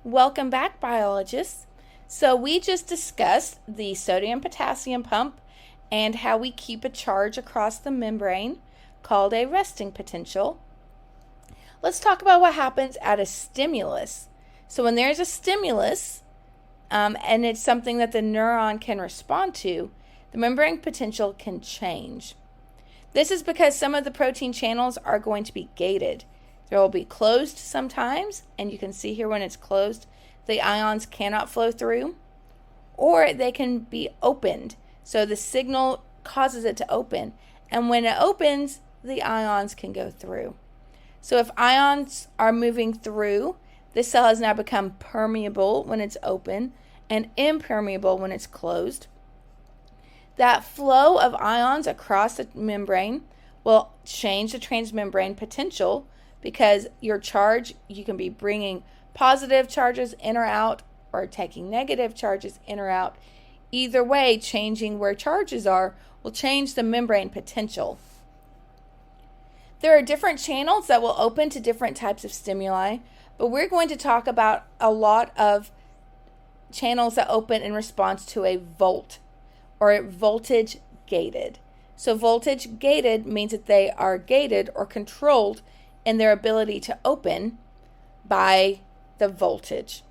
Welcome back, biologists. So we just discussed the sodium-potassium pump and how we keep a charge across the membrane called a resting potential. Let's talk about what happens at a stimulus. So when there's a stimulus, and it's something that the neuron can respond to, the membrane potential can change. This is because some of the protein channels are going to be gated. They will be closed sometimes, and you can see here when it's closed, the ions cannot flow through, or they can be opened. So the signal causes it to open, and when it opens, the ions can go through. So if ions are moving through, the cell has now become permeable when it's open and impermeable when it's closed. That flow of ions across the membrane will change the transmembrane potential because your charge, you can be bringing positive charges in or out or taking negative charges in or out. Either way, changing where charges are will change the membrane potential. There are different channels that will open to different types of stimuli, but we're going to talk about a lot of channels that open in response to a volt or voltage gated. So voltage gated means that they are gated or controlled in their ability to open by the voltage.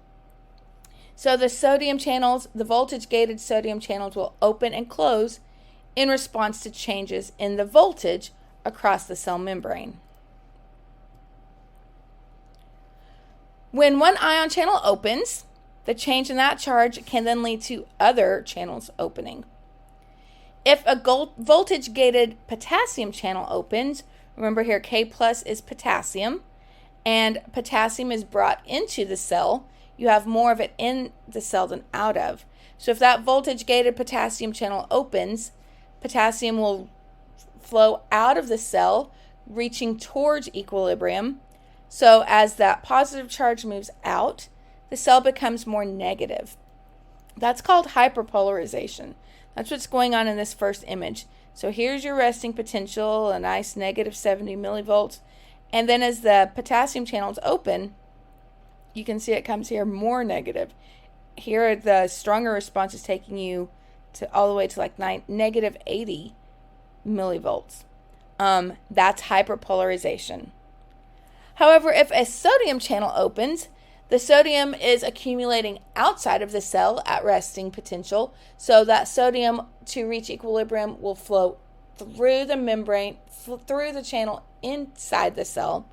So the sodium channels, the voltage gated sodium channels will open and close in response to changes in the voltage across the cell membrane. When one ion channel opens, the change in that charge can then lead to other channels opening. If a voltage gated potassium channel opens, remember here K plus is potassium, and potassium is brought into the cell, you have more of it in the cell than out of. So if that voltage gated potassium channel opens, potassium will flow out of the cell, reaching towards equilibrium. So as that positive charge moves out, the cell becomes more negative. That's called hyperpolarization. That's what's going on in this first image. So here's your resting potential, a nice negative 70 millivolts. And then as the potassium channels open, you can see it comes here more negative. Here the stronger response is taking you to all the way to like negative 80 millivolts. That's hyperpolarization. However, if a sodium channel opens, the sodium is accumulating outside of the cell at resting potential, so that sodium to reach equilibrium will flow through the membrane, through the channel inside the cell.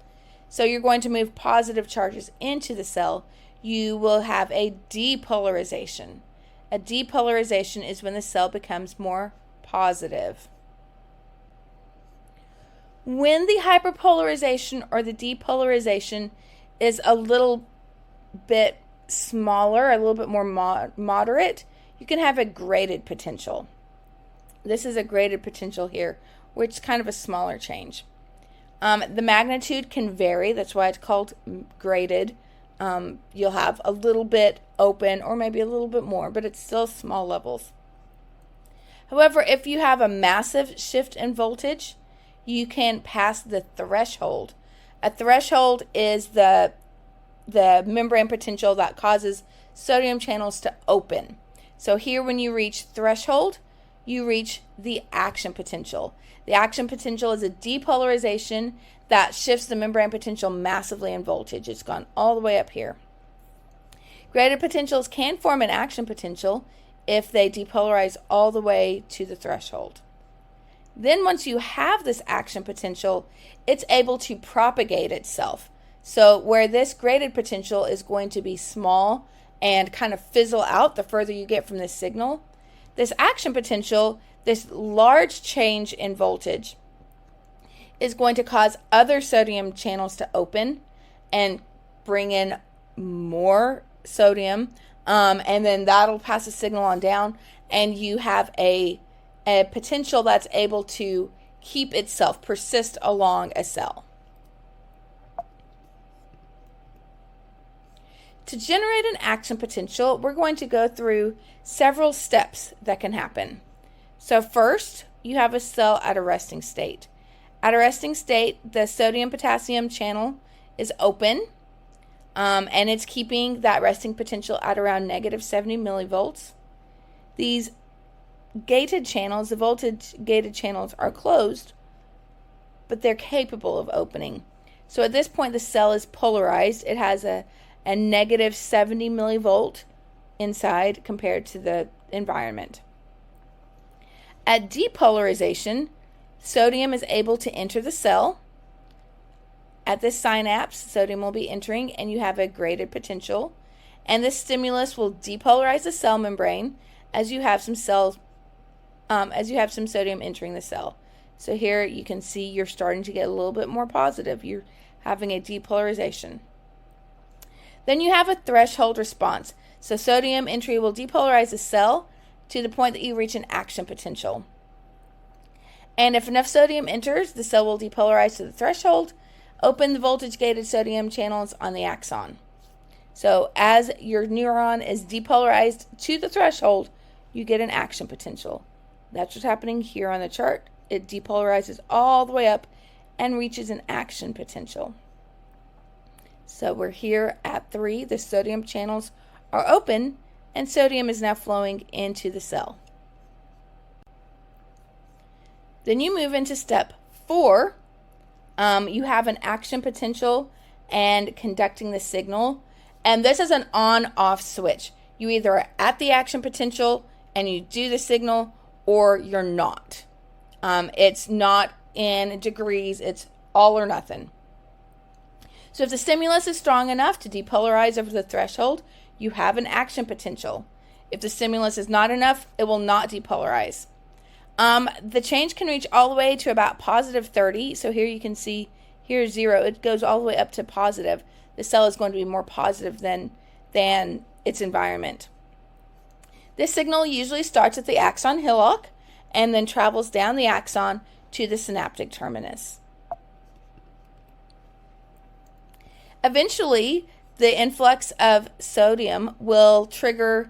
So you're going to move positive charges into the cell. You will have a depolarization. A depolarization is when the cell becomes more positive. When the hyperpolarization or the depolarization is a little bit smaller, a little bit more moderate, you can have a graded potential. This is a graded potential here, which is kind of a smaller change. The magnitude can vary. That's why it's called graded. You'll have a little bit open or maybe a little bit more, but it's still small levels. However, if you have a massive shift in voltage, you can pass the threshold. A threshold is the membrane potential that causes sodium channels to open. So here when you reach threshold, you reach the action potential. The action potential is a depolarization that shifts the membrane potential massively in voltage. It's gone all the way up here. Graded potentials can form an action potential if they depolarize all the way to the threshold. Then once you have this action potential, it's able to propagate itself. So where this graded potential is going to be small and kind of fizzle out the further you get from this signal, this action potential, this large change in voltage, is going to cause other sodium channels to open and bring in more sodium, and then that'll pass a signal on down, and you have a potential that's able to keep itself, persist along a cell. To generate an action potential, we're going to go through several steps that can happen. So first, you have a cell at a resting state. At a resting state, the sodium-potassium channel is open. and it's keeping that resting potential at around negative 70 millivolts. These gated channels, the voltage gated channels, are closed, but they're capable of opening. So at this point, the cell is polarized. It has a negative 70 millivolt inside compared to the environment. At depolarization, sodium is able to enter the cell. At this synapse, sodium will be entering, and you have a graded potential. And this stimulus will depolarize the cell membrane as you have some sodium entering the cell. So here you can see you're starting to get a little bit more positive. You're having a depolarization. Then you have a threshold response. So sodium entry will depolarize the cell to the point that you reach an action potential. And if enough sodium enters, the cell will depolarize to the threshold, open the voltage-gated sodium channels on the axon. So as your neuron is depolarized to the threshold, you get an action potential. That's what's happening here on the chart. It depolarizes all the way up and reaches an action potential. So we're here at 3. The sodium channels are open, and sodium is now flowing into the cell. Then you move into step 4. You have an action potential and conducting the signal. And this is an on-off switch. You either are at the action potential and you do the signal, or you're not. It's not in degrees. It's all or nothing. So if the stimulus is strong enough to depolarize over the threshold, you have an action potential. If the stimulus is not enough, it will not depolarize. The change can reach all the way to about positive 30. So here you can see, here's 0. It goes all the way up to positive. The cell is going to be more positive than its environment. This signal usually starts at the axon hillock and then travels down the axon to the synaptic terminus. Eventually, the influx of sodium will trigger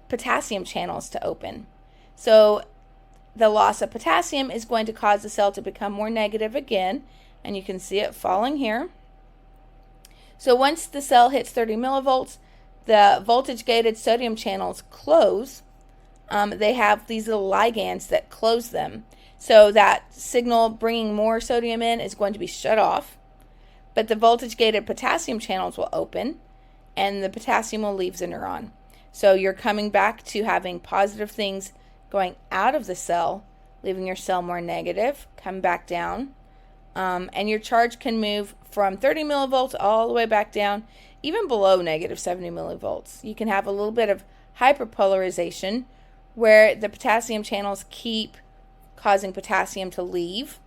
potassium channels to open. So the loss of potassium is going to cause the cell to become more negative again, and you can see it falling here. So once the cell hits 30 millivolts, the voltage-gated sodium channels close. They have these little ligands that close them. So that signal bringing more sodium in is going to be shut off. But the voltage-gated potassium channels will open, and the potassium will leave the neuron. So you're coming back to having positive things going out of the cell, leaving your cell more negative, come back down. And your charge can move from 30 millivolts all the way back down, even below negative 70 millivolts. You can have a little bit of hyperpolarization where the potassium channels keep causing potassium to leave,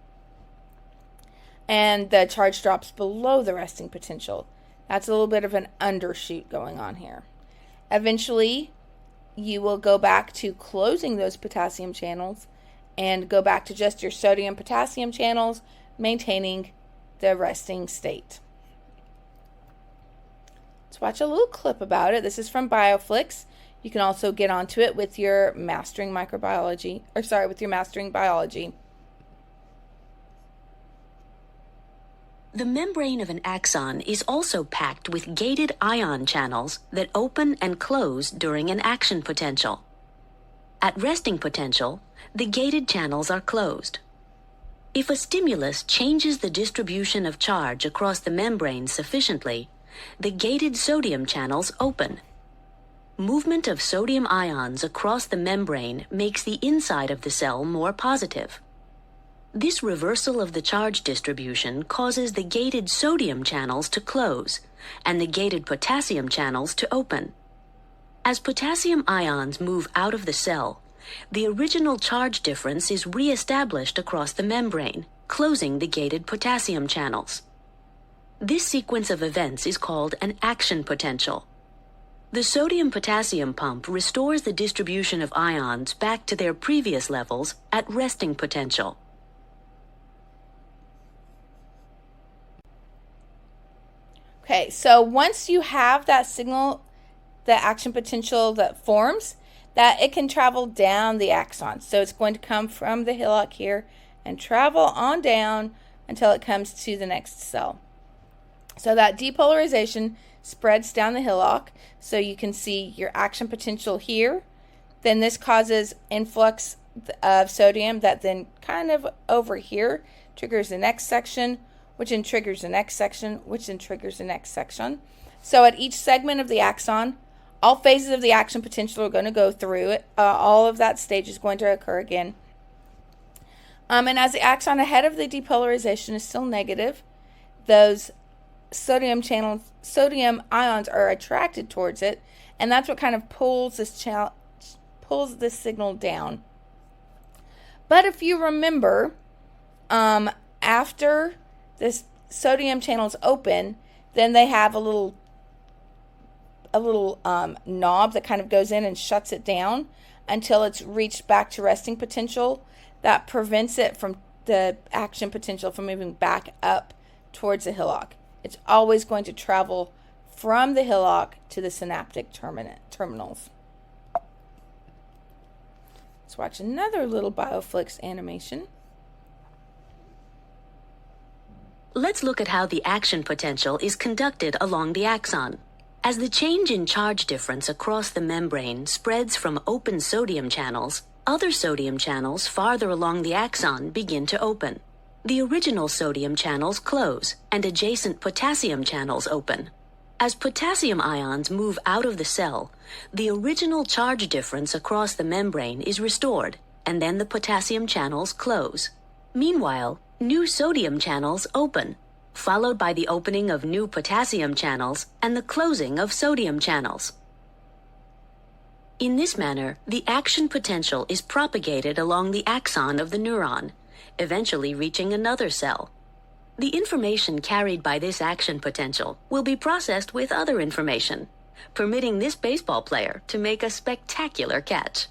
and the charge drops below the resting potential. That's a little bit of an undershoot going on here. Eventually, you will go back to closing those potassium channels and go back to just your sodium-potassium channels, maintaining the resting state. Let's watch a little clip about it. This is from BioFlix. You can also get onto it with your mastering biology. The membrane of an axon is also packed with gated ion channels that open and close during an action potential. At resting potential, the gated channels are closed. If a stimulus changes the distribution of charge across the membrane sufficiently, the gated sodium channels open. Movement of sodium ions across the membrane makes the inside of the cell more positive. This reversal of the charge distribution causes the gated sodium channels to close and the gated potassium channels to open. As potassium ions move out of the cell, the original charge difference is re-established across the membrane, closing the gated potassium channels. This sequence of events is called an action potential. The sodium-potassium pump restores the distribution of ions back to their previous levels at resting potential. Okay, so once you have that signal, the action potential that forms, that it can travel down the axon. So it's going to come from the hillock here and travel on down until it comes to the next cell. So that depolarization spreads down the hillock. So you can see your action potential here. Then this causes influx of sodium that then kind of over here triggers the next section, which then triggers the next section, which then triggers the next section. So at each segment of the axon, all phases of the action potential are going to go through it. All of that stage is going to occur again. And as the axon ahead of the depolarization is still negative, those sodium ions are attracted towards it, and that's what kind of pulls this signal down. But if you remember, after this sodium channel is open, then they have a little knob that kind of goes in and shuts it down until it's reached back to resting potential. That prevents it from the action potential from moving back up towards the hillock. It's always going to travel from the hillock to the synaptic terminals. Let's watch another little BioFlix animation. Let's look at how the action potential is conducted along the axon. As the change in charge difference across the membrane spreads from open sodium channels, other sodium channels farther along the axon begin to open. The original sodium channels close, and adjacent potassium channels open. As potassium ions move out of the cell, the original charge difference across the membrane is restored, and then the potassium channels close. Meanwhile, new sodium channels open, followed by the opening of new potassium channels and the closing of sodium channels. In this manner, the action potential is propagated along the axon of the neuron, eventually reaching another cell. The information carried by this action potential will be processed with other information, permitting this baseball player to make a spectacular catch.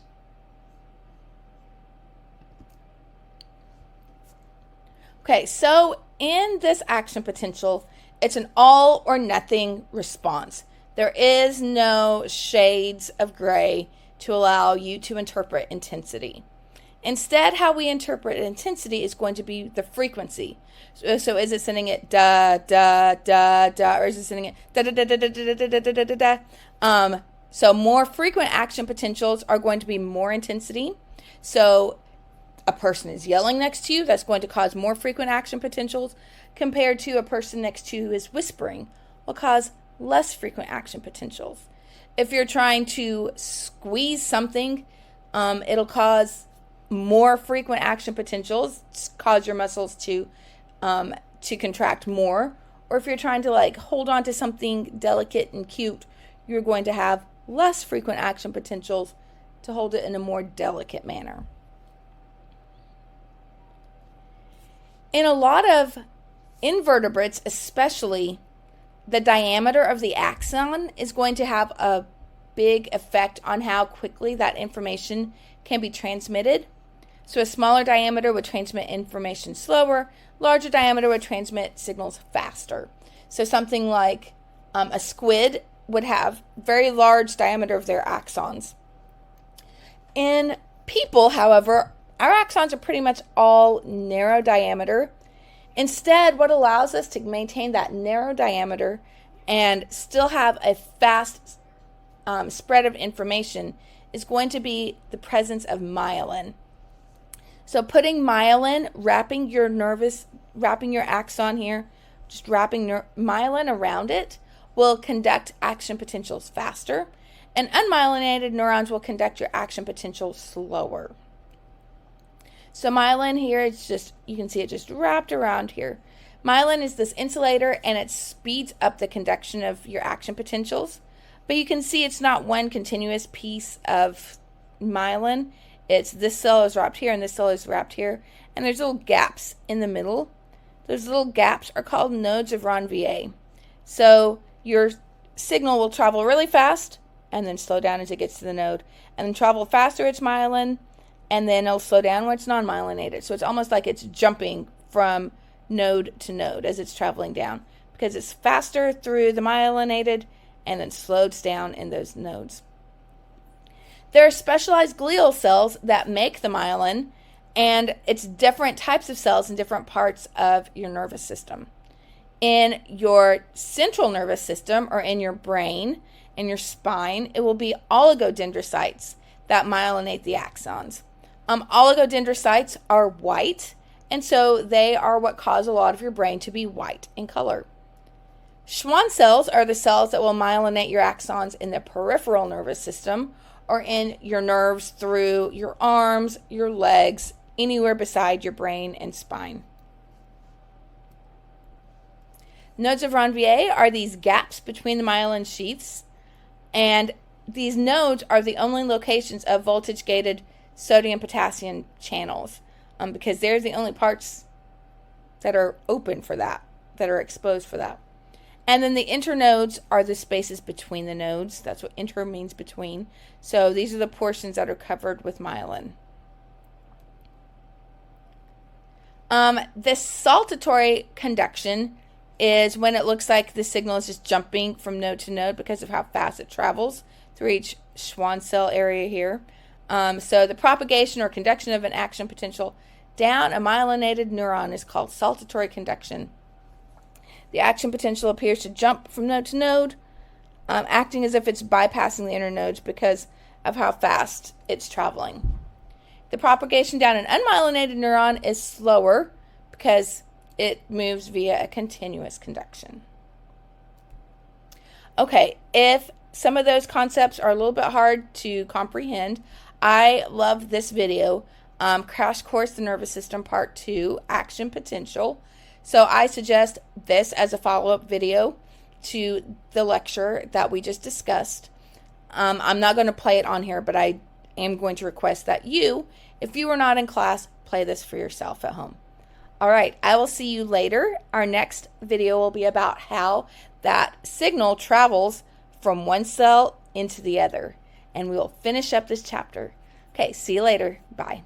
Okay, so in this action potential, it's an all or nothing response. There is no shades of gray to allow you to interpret intensity. Instead, how we interpret intensity is going to be the frequency. So is it sending it da, da, da, da, or is it sending it da, da, da, da, da, da, da, da, da, da, da? So more frequent action potentials are going to be more intensity. So a person is yelling next to you, that's going to cause more frequent action potentials, compared to a person next to you who is whispering, will cause less frequent action potentials. If you're trying to squeeze something, it'll cause more frequent action potentials, cause your muscles to contract more. Or if you're trying to hold on to something delicate and cute, you're going to have less frequent action potentials to hold it in a more delicate manner. In a lot of invertebrates, especially, the diameter of the axon is going to have a big effect on how quickly that information can be transmitted. So a smaller diameter would transmit information slower, larger diameter would transmit signals faster. So something like a squid would have very large diameter of their axons. In people, however, our axons are pretty much all narrow diameter. Instead, what allows us to maintain that narrow diameter and still have a fast spread of information is going to be the presence of myelin. So putting myelin, wrapping your axon here, just wrapping myelin around it will conduct action potentials faster, and unmyelinated neurons will conduct your action potential slower. So myelin here, it's just, you can see it just wrapped around here. Myelin is this insulator, and it speeds up the conduction of your action potentials. But you can see it's not one continuous piece of myelin. It's this cell is wrapped here, and this cell is wrapped here. And there's little gaps in the middle. Those little gaps are called nodes of Ranvier. So your signal will travel really fast, and then slow down as it gets to the node. And then travel faster, it's myelin, and then it'll slow down when it's non-myelinated. So it's almost like it's jumping from node to node as it's traveling down, because it's faster through the myelinated and then slows down in those nodes. There are specialized glial cells that make the myelin, and it's different types of cells in different parts of your nervous system. In your central nervous system, or in your brain and your spine, it will be oligodendrocytes that myelinate the axons. Oligodendrocytes are white, and so they are what cause a lot of your brain to be white in color. Schwann cells are the cells that will myelinate your axons in the peripheral nervous system, or in your nerves through your arms, your legs, anywhere beside your brain and spine. Nodes of Ranvier are these gaps between the myelin sheaths, and these nodes are the only locations of voltage-gated sodium-potassium channels, because they're the only parts that are open for that, that are exposed for that. And then the internodes are the spaces between the nodes. That's what inter means, between. So these are the portions that are covered with myelin. This saltatory conduction is when it looks like the signal is just jumping from node to node because of how fast it travels through each Schwann cell area here. So the propagation or conduction of an action potential down a myelinated neuron is called saltatory conduction. The action potential appears to jump from node to node, acting as if it's bypassing the inner nodes because of how fast it's traveling. The propagation down an unmyelinated neuron is slower because it moves via a continuous conduction. Okay, if some of those concepts are a little bit hard to comprehend, I love this video, Crash Course the Nervous System Part 2, Action Potential. So I suggest this as a follow-up video to the lecture that we just discussed. I'm not going to play it on here, but I am going to request that you, if you are not in class, play this for yourself at home. All right, I will see you later. Our next video will be about how that signal travels from one cell into the other. And we will finish up this chapter. Okay, see you later. Bye.